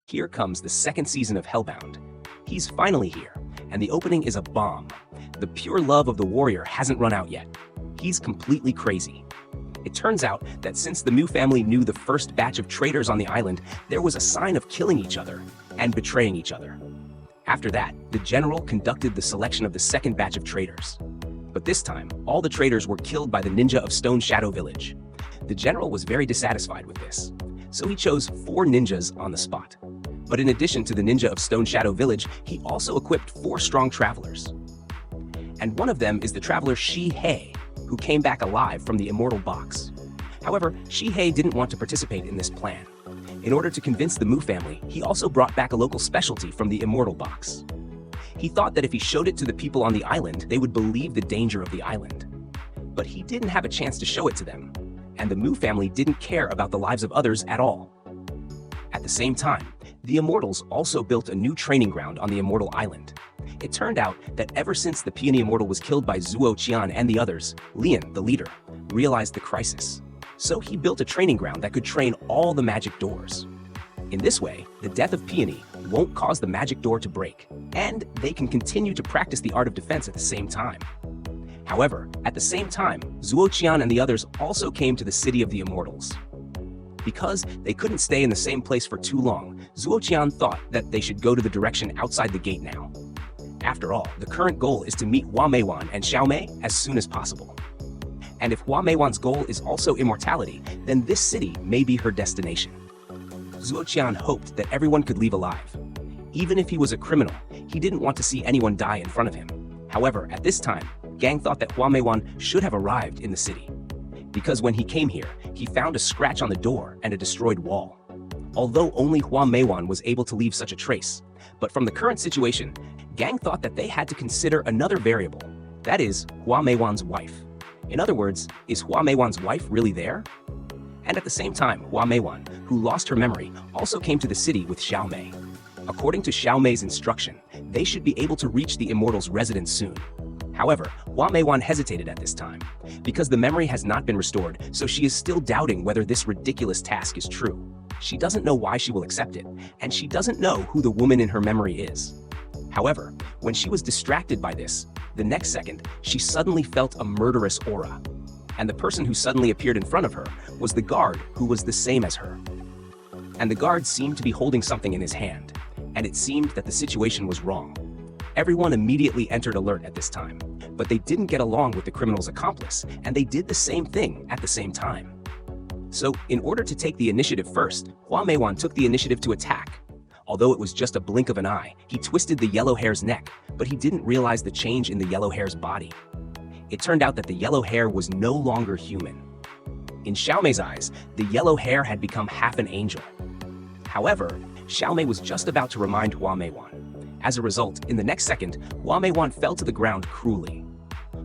Here comes the second season of Hellbound. He's finally here, and the opening is a bomb. The pure love of the warrior hasn't run out yet. He's completely crazy. It turns out that since the Mu family knew the first batch of traitors on the island, there was a sign of killing each other and betraying each other. After that, the general conducted the selection of the second batch of traitors. But this time, all the traitors were killed by the ninja of Stone Shadow Village. The general was very dissatisfied with this, so he chose 4 ninjas on the spot. But in addition to the ninja of Stone Shadow Village, he also equipped 4 strong travelers. And one of them is the traveler Shi-Hei, who came back alive from the immortal box. However, Shi-Hei didn't want to participate in this plan. In order to convince the Mu family, he also brought back a local specialty from the immortal box. He thought that if he showed it to the people on the island, they would believe the danger of the island. But he didn't have a chance to show it to them, and the Mu family didn't care about the lives of others at all. At the same time, the immortals also built a new training ground on the immortal island. It turned out that ever since the peony immortal was killed by Zuo Qian and the others, Lian, the leader, realized the crisis. So he built a training ground that could train all the magic doors. In this way, the death of Peony won't cause the magic door to break, and they can continue to practice the art of defense at the same time. However, at the same time, Zuo Qian and the others also came to the city of the immortals. Because they couldn't stay in the same place for too long, Zuo Qian thought that they should go to the direction outside the gate now. After all, the current goal is to meet Hua Meiwan and Xiao Mei as soon as possible. And if Hua Meiwan's goal is also immortality, then this city may be her destination. Zuo Qian hoped that everyone could leave alive. Even if he was a criminal, he didn't want to see anyone die in front of him. However, at this time, Gang thought that Hua Meiwan should have arrived in the city. Because when he came here, he found a scratch on the door and a destroyed wall. Although only Hua Meiwan was able to leave such a trace, but from the current situation, Gang thought that they had to consider another variable, that is, Hua Meiwan's wife. In other words, is Hua Meiwan's wife really there? And at the same time, Hua Meiwan, who lost her memory, also came to the city with Xiao Mei. According to Xiao Mei's instruction, they should be able to reach the immortals' residence soon. However, Hua Meiwan hesitated at this time, because the memory has not been restored, so she is still doubting whether this ridiculous task is true. She doesn't know why she will accept it, and she doesn't know who the woman in her memory is. However, when she was distracted by this, the next second, she suddenly felt a murderous aura. And the person who suddenly appeared in front of her was the guard who was the same as her. And the guard seemed to be holding something in his hand, and it seemed that the situation was wrong. Everyone immediately entered alert at this time, but they didn't get along with the criminal's accomplice, and they did the same thing at the same time. So, in order to take the initiative first, Hua Meiwan took the initiative to attack. Although it was just a blink of an eye, he twisted the yellow hare's neck, but he didn't realize the change in the yellow hare's body. It turned out that the yellow hare was no longer human. In Xiao Mei's eyes, the yellow hare had become half an angel. However, Xiao Mei was just about to remind Hua Meiwan. As a result, in the next second, Hua Meiwan fell to the ground cruelly.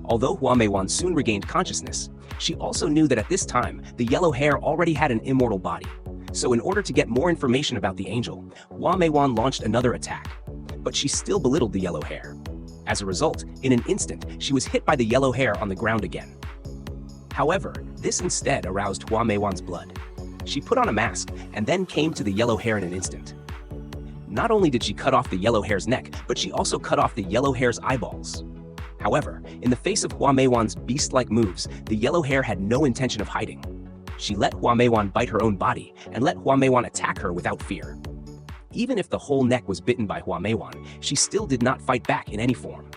Although Hua Meiwan soon regained consciousness, she also knew that at this time, the yellow hare already had an immortal body. So in order to get more information about the angel, Hua Meiwan launched another attack. But she still belittled the yellow hare. As a result, in an instant, she was hit by the yellow hare on the ground again. However, this instead aroused Hua Meiwan's blood. She put on a mask and then came to the yellow hare in an instant. Not only did she cut off the yellow hare's neck, but she also cut off the yellow hare's eyeballs. However, in the face of Hua Meiwan's beast-like moves, the yellow hare had no intention of hiding. She let Hua Meiwan bite her own body and let Hua Meiwan attack her without fear. Even if the whole neck was bitten by Hua Meiwan, she still did not fight back in any form.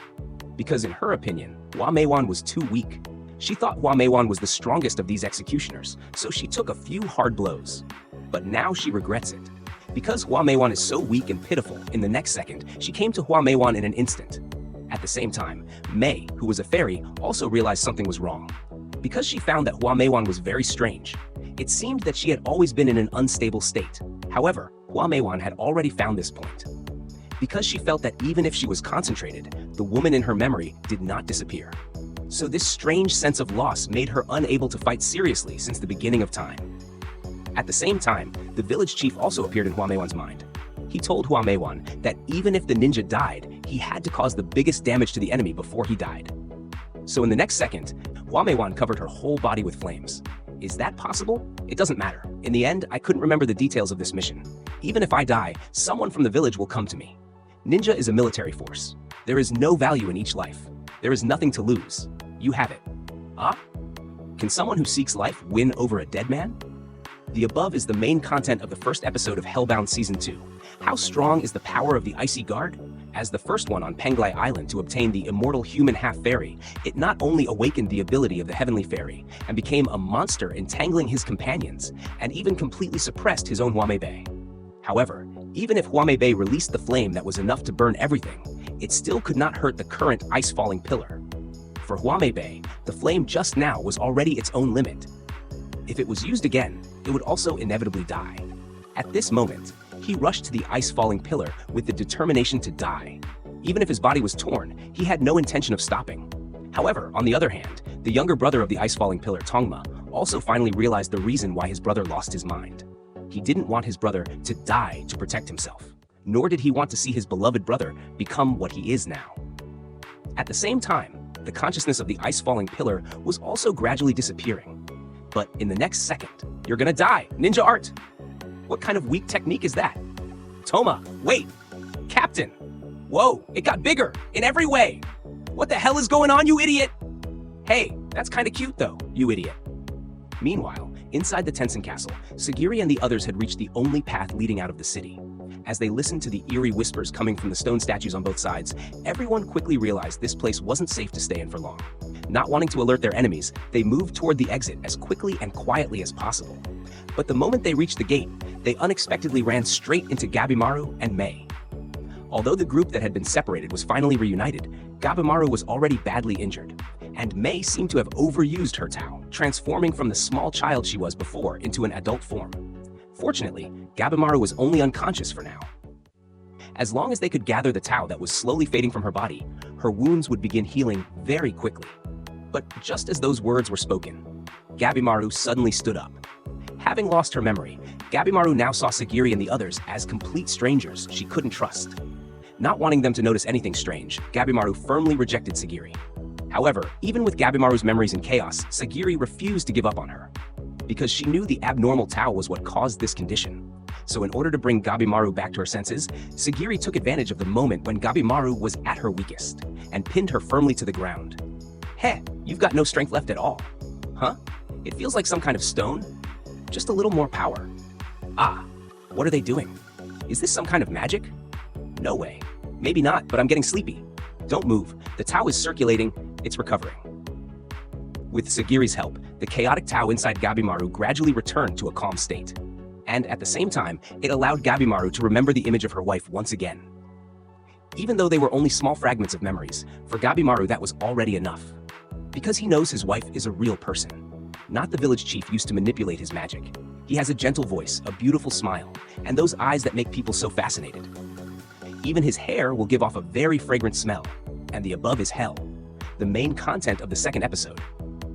Because in her opinion, Hua Meiwan was too weak. She thought Hua Meiwan was the strongest of these executioners, so she took a few hard blows. But now she regrets it. Because Hua Meiwan is so weak and pitiful, in the next second, she came to Hua Meiwan in an instant. At the same time, Mei, who was a fairy, also realized something was wrong. Because she found that Hua Meiwan was very strange. It seemed that she had always been in an unstable state. However, Hua Meiwan had already found this point. Because she felt that even if she was concentrated, the woman in her memory did not disappear. So this strange sense of loss made her unable to fight seriously since the beginning of time. At the same time, the village chief also appeared in Hua Meiwan's mind. He told Hua Meiwan that even if the ninja died, he had to cause the biggest damage to the enemy before he died. So in the next second, Hua Meiwan covered her whole body with flames. Is that possible? It doesn't matter. In the end, I couldn't remember the details of this mission. Even if I die, someone from the village will come to me. Ninja is a military force. There is no value in each life. There is nothing to lose. You have it. Ah? Can someone who seeks life win over a dead man? The above is the main content of the first episode of Hellbound Season 2. How strong is the power of the Icy Guard? As the first one on Penglai Island to obtain the immortal human half-fairy, it not only awakened the ability of the heavenly fairy and became a monster entangling his companions, and even completely suppressed his own Huamei. However, even if Huamei released the flame that was enough to burn everything, it still could not hurt the current ice-falling pillar. For Huamei, the flame just now was already its own limit. If it was used again, it would also inevitably die. At this moment, he rushed to the ice-falling pillar with the determination to die. Even if his body was torn, he had no intention of stopping. However, on the other hand, the younger brother of the ice-falling pillar, Tongma, also finally realized the reason why his brother lost his mind. He didn't want his brother to die to protect himself, nor did he want to see his beloved brother become what he is now. At the same time, the consciousness of the ice-falling pillar was also gradually disappearing. But in the next second, you're gonna die, ninja art! What kind of weak technique is that? Toma, wait! Captain! Whoa, it got bigger, in every way! What the hell is going on, you idiot? Hey, that's kinda cute though, you idiot. Meanwhile, inside the Tensen castle, Sagiri and the others had reached the only path leading out of the city. As they listened to the eerie whispers coming from the stone statues on both sides, everyone quickly realized this place wasn't safe to stay in for long. Not wanting to alert their enemies, they moved toward the exit as quickly and quietly as possible. But the moment they reached the gate, they unexpectedly ran straight into Gabimaru and Mei. Although the group that had been separated was finally reunited, Gabimaru was already badly injured, and Mei seemed to have overused her Tao, transforming from the small child she was before into an adult form. Fortunately, Gabimaru was only unconscious for now. As long as they could gather the Tao that was slowly fading from her body, her wounds would begin healing very quickly. But just as those words were spoken, Gabimaru suddenly stood up. Having lost her memory, Gabimaru now saw Sagiri and the others as complete strangers she couldn't trust. Not wanting them to notice anything strange, Gabimaru firmly rejected Sagiri. However, even with Gabimaru's memories in chaos, Sagiri refused to give up on her. Because she knew the abnormal Tao was what caused this condition. So in order to bring Gabimaru back to her senses, Sagiri took advantage of the moment when Gabimaru was at her weakest, and pinned her firmly to the ground. Heh, you've got no strength left at all. Huh? It feels like some kind of stone? Just a little more power. Ah, what are they doing? Is this some kind of magic? No way. Maybe not, but I'm getting sleepy. Don't move. The Tao is circulating. It's recovering. With Sagiri's help, the chaotic Tao inside Gabimaru gradually returned to a calm state. And at the same time, it allowed Gabimaru to remember the image of her wife once again. Even though they were only small fragments of memories, for Gabimaru that was already enough. Because he knows his wife is a real person. Not the village chief used to manipulate his magic. He has a gentle voice, a beautiful smile, and those eyes that make people so fascinated. Even his hair will give off a very fragrant smell, and the above is hell, the main content of the second episode.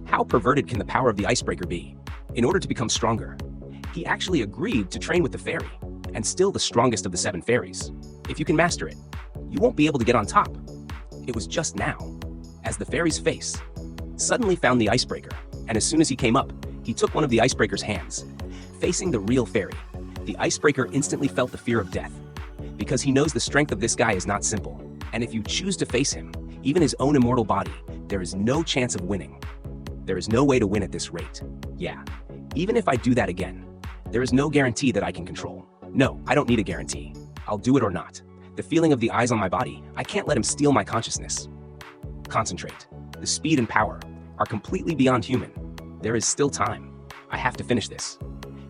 How perverted can the power of the icebreaker be? In order to become stronger, he actually agreed to train with the fairy, and still the strongest of the 7 fairies. If you can master it, you won't be able to get on top. It was just now, as the fairy's face suddenly found the icebreaker, and as soon as he came up, he took one of the icebreaker's hands. Facing the real fairy, the icebreaker instantly felt the fear of death, because he knows the strength of this guy is not simple, and if you choose to face him, even his own immortal body, there is no chance of winning. There is no way to win at this rate. Yeah, even if I do that again, there is no guarantee that I can control. No, I don't need a guarantee. I'll do it or not. The feeling of the eyes on my body, I can't let him steal my consciousness. Concentrate. The speed and power are completely beyond human. There is still time. I have to finish this.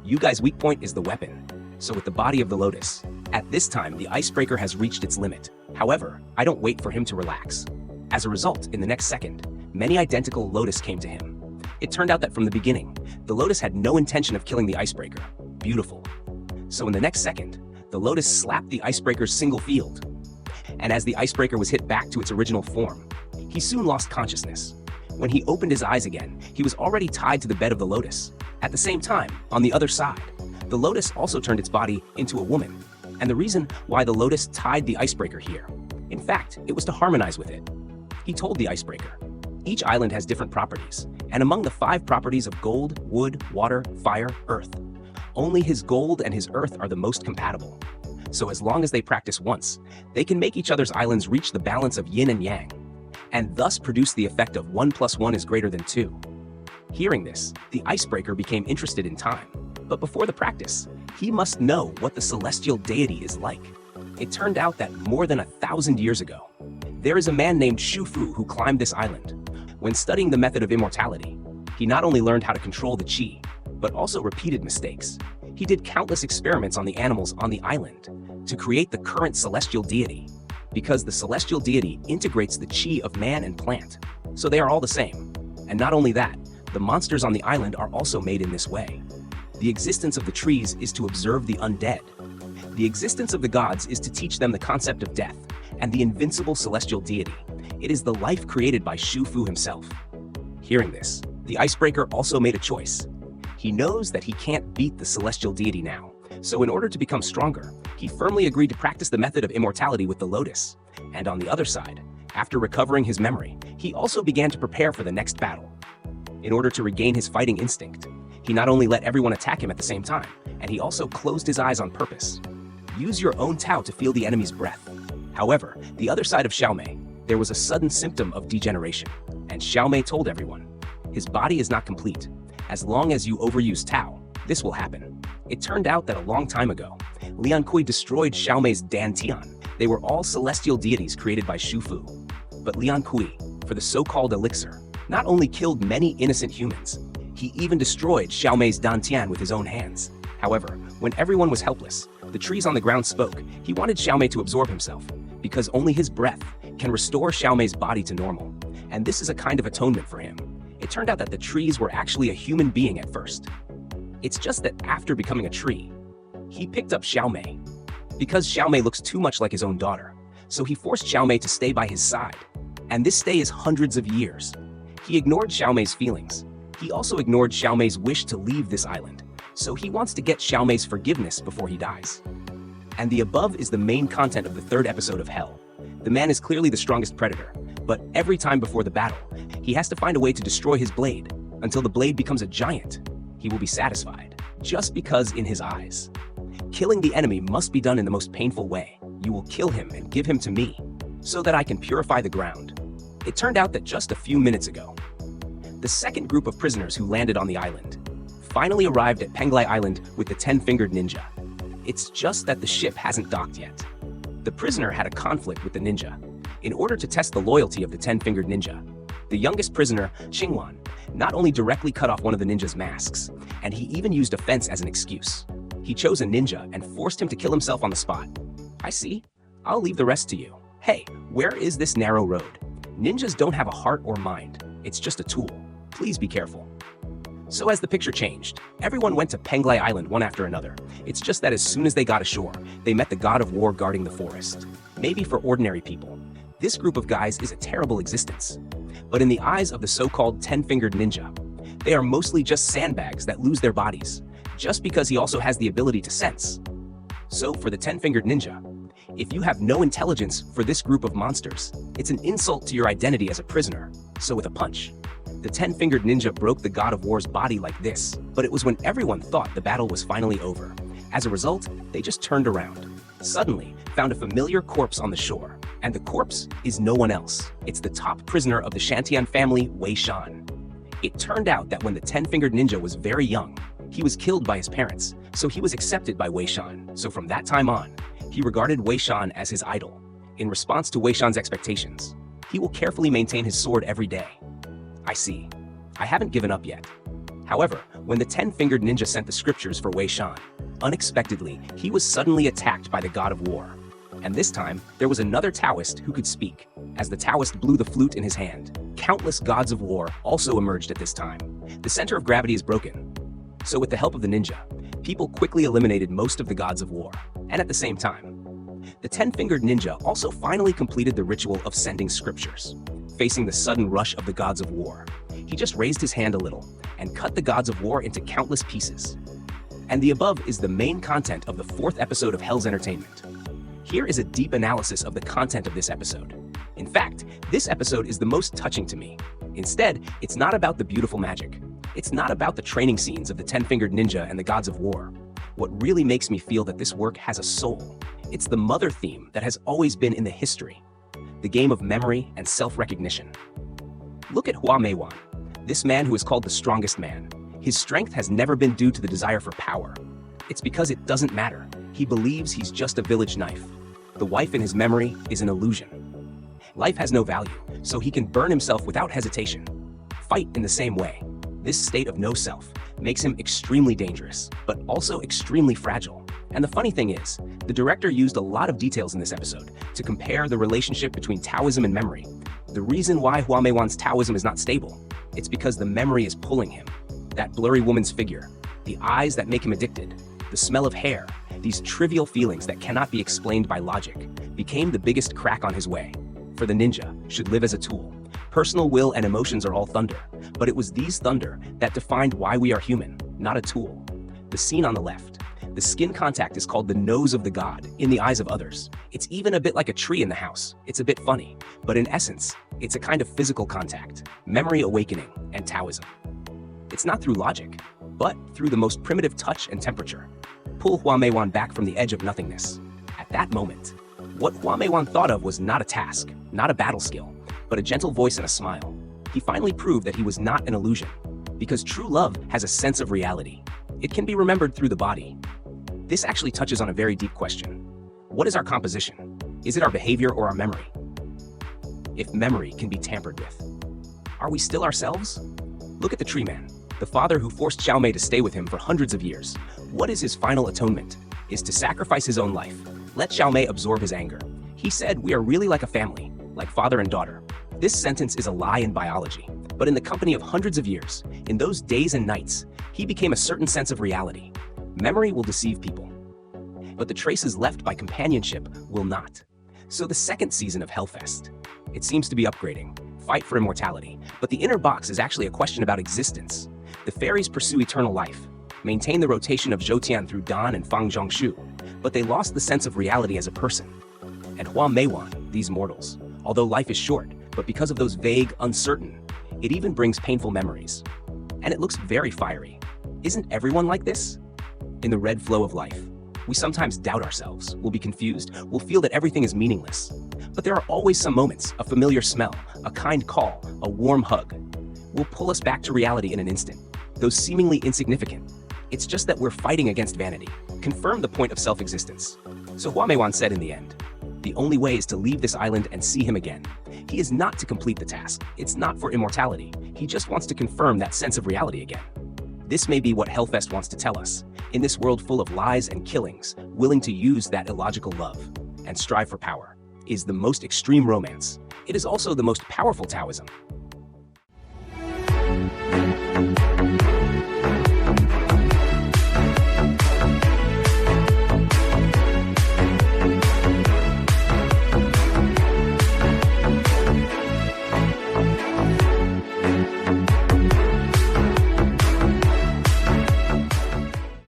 You guys' weak point is the weapon. So with the body of the lotus, at this time the icebreaker has reached its limit. However, I don't wait for him to relax. As a result, in the next second, many identical lotus came to him. It turned out that from the beginning, the lotus had no intention of killing the icebreaker. Beautiful. So in the next second, the lotus slapped the icebreaker's single field. And as the icebreaker was hit back to its original form, he soon lost consciousness. When he opened his eyes again, he was already tied to the bed of the lotus. At the same time, on the other side, the lotus also turned its body into a woman. And the reason why the lotus tied the icebreaker here, in fact, it was to harmonize with it. He told the icebreaker, each island has different properties, and And among the 5 properties of gold, wood, water, fire, earth, only his gold and his earth are the most compatible. So as long as they practice once, they can make each other's islands reach the balance of yin and yang, and thus produce the effect of 1 + 1 is greater than 2. Hearing this, the icebreaker became interested in time. But before the practice, he must know what the celestial deity is like. It turned out that more than 1,000 years ago, there is a man named Shufu who climbed this island. When studying the method of immortality, he not only learned how to control the chi, but also repeated mistakes. He did countless experiments on the animals on the island to create the current celestial deity, because the celestial deity integrates the chi of man and plant, so they are all the same. And not only that, the monsters on the island are also made in this way. The existence of the trees is to observe the undead. The existence of the gods is to teach them the concept of death, and the invincible celestial deity. It is the life created by Shufu himself. Hearing this, the icebreaker also made a choice. He knows that he can't beat the celestial deity now, so in order to become stronger, he firmly agreed to practice the method of immortality with the lotus. And on the other side, after recovering his memory, he also began to prepare for the next battle. In order to regain his fighting instinct, he not only let everyone attack him at the same time, and he also closed his eyes on purpose. Use your own Tao to feel the enemy's breath. However, the other side of Xiaomei, there was a sudden symptom of degeneration, and Xiaomei told everyone, his body is not complete. As long as you overuse Tao, this will happen. It turned out that a long time ago, Lian Kui destroyed Xiaomei's Dan Tian. They were all celestial deities created by Shufu. But Lian Kui, for the so-called elixir, not only killed many innocent humans, he even destroyed Xiaomei's Dan Tian with his own hands. However, when everyone was helpless, the trees on the ground spoke. He wanted Xiaomei to absorb himself, because only his breath can restore Xiaomei's body to normal. And this is a kind of atonement for him. It turned out that the trees were actually a human being at first. It's just that after becoming a tree, he picked up Xiaomei. Because Xiaomei looks too much like his own daughter, so he forced Xiaomei to stay by his side. And this stay is hundreds of years. He ignored Xiaomei's feelings. He also ignored Xiaomei's wish to leave this island, so he wants to get Xiaomei's forgiveness before he dies. And the above is the main content of the 3rd episode of Hell. The man is clearly the strongest predator, but every time before the battle, he has to find a way to destroy his blade. Until the blade becomes a giant, he will be satisfied, just because in his eyes. Killing the enemy must be done in the most painful way. You will kill him and give him to me, so that I can purify the ground. It turned out that just a few minutes ago, the second group of prisoners who landed on the island finally arrived at Penglai Island with the 10-fingered ninja. It's just that the ship hasn't docked yet. The prisoner had a conflict with the ninja. In order to test the loyalty of the 10-fingered ninja, the youngest prisoner, Xingwan, not only directly cut off one of the ninja's masks, and he even used a fence as an excuse. He chose a ninja and forced him to kill himself on the spot. I see. I'll leave the rest to you. Hey, where is this narrow road? Ninjas don't have a heart or mind. It's just a tool. Please be careful. So as the picture changed, everyone went to Penglai Island one after another. It's just that as soon as they got ashore, they met the god of war guarding the forest. Maybe for ordinary people, this group of guys is a terrible existence. But in the eyes of the so-called 10-fingered ninja, they are mostly just sandbags that lose their bodies, just because he also has the ability to sense. So for the 10-fingered ninja, if you have no intelligence for this group of monsters, it's an insult to your identity as a prisoner. So with a punch, the 10-fingered ninja broke the god of war's body like this, but it was when everyone thought the battle was finally over. As a result, they just turned around, suddenly found a familiar corpse on the shore, and the corpse is no one else. It's the top prisoner of the Shantian family, Wei Shan. It turned out that when the 10-fingered ninja was very young, he was killed by his parents, so he was accepted by Wei Shan. So from that time on, he regarded Wei Shan as his idol. In response to Wei Shan's expectations, he will carefully maintain his sword every day. I see. I haven't given up yet. However, when the 10-fingered ninja sent the scriptures for Wei Shan, unexpectedly, he was suddenly attacked by the god of war. And this time, there was another Taoist who could speak. As the Taoist blew the flute in his hand, countless gods of war also emerged at this time. The center of gravity is broken. So with the help of the ninja, people quickly eliminated most of the gods of war. And at the same time, the 10-fingered ninja also finally completed the ritual of sending scriptures. Facing the sudden rush of the gods of war, he just raised his hand a little and cut the gods of war into countless pieces. And the above is the main content of the 4th episode of Hell's Entertainment. Here is a deep analysis of the content of this episode. In fact, this episode is the most touching to me. Instead, it's not about the beautiful magic. It's not about the training scenes of the 10-fingered ninja and the gods of war. What really makes me feel that this work has a soul, it's the mother theme that has always been in the history. The game of memory and self-recognition. Look at Hua Meiwan, this man who is called the strongest man. His strength has never been due to the desire for power. It's because it doesn't matter. He believes he's just a village knife. The wife in his memory is an illusion. Life has no value, so he can burn himself without hesitation. Fight in the same way. This state of no self makes him extremely dangerous, but also extremely fragile. And the funny thing is, the director used a lot of details in this episode to compare the relationship between Taoism and memory. The reason why Hua Meiwan's Taoism is not stable, it's because the memory is pulling him. That blurry woman's figure, the eyes that make him addicted, the smell of hair, these trivial feelings that cannot be explained by logic, became the biggest crack on his way. For the ninja, should live as a tool. Personal will and emotions are all thunder, but it was these thunder that defined why we are human, not a tool. The scene on the left. The skin contact is called the nose of the god in the eyes of others. It's even a bit like a tree in the house. It's a bit funny, but in essence, it's a kind of physical contact, memory awakening, and Taoism. It's not through logic, but through the most primitive touch and temperature. Pull Hua Meiwan back from the edge of nothingness. At that moment, what Hua Meiwan thought of was not a task, not a battle skill, but a gentle voice and a smile. He finally proved that he was not an illusion, because true love has a sense of reality. It can be remembered through the body. This actually touches on a very deep question. What is our composition? Is it our behavior or our memory? If memory can be tampered with, are we still ourselves? Look at the tree man, the father who forced Xiaomei to stay with him for hundreds of years. What is his final atonement? Is to sacrifice his own life. Let Xiaomei absorb his anger. He said, "We are really like a family, like father and daughter." This sentence is a lie in biology, but in the company of hundreds of years, in those days and nights, he became a certain sense of reality. Memory will deceive people, but the traces left by companionship will not. So the second season of Hellfest, it seems to be upgrading, fight for immortality, but the inner box is actually a question about existence. The fairies pursue eternal life, maintain the rotation of Zhoutian through Dan and Fang Zhongshu, but they lost the sense of reality as a person. And Hua Meiwan, these mortals, although life is short, but because of those vague, uncertain, it even brings painful memories. And it looks very fiery. Isn't everyone like this? In the red flow of life, we sometimes doubt ourselves, we'll be confused, we'll feel that everything is meaningless. But there are always some moments, a familiar smell, a kind call, a warm hug, will pull us back to reality in an instant. Those seemingly insignificant. It's just that we're fighting against vanity, confirm the point of self-existence. So Hua Meiwan said in the end, the only way is to leave this island and see him again. He is not to complete the task, it's not for immortality, he just wants to confirm that sense of reality again. This may be what Hellfest wants to tell us. In this world full of lies and killings, willing to use that illogical love and strive for power is the most extreme romance. It is also the most powerful Taoism.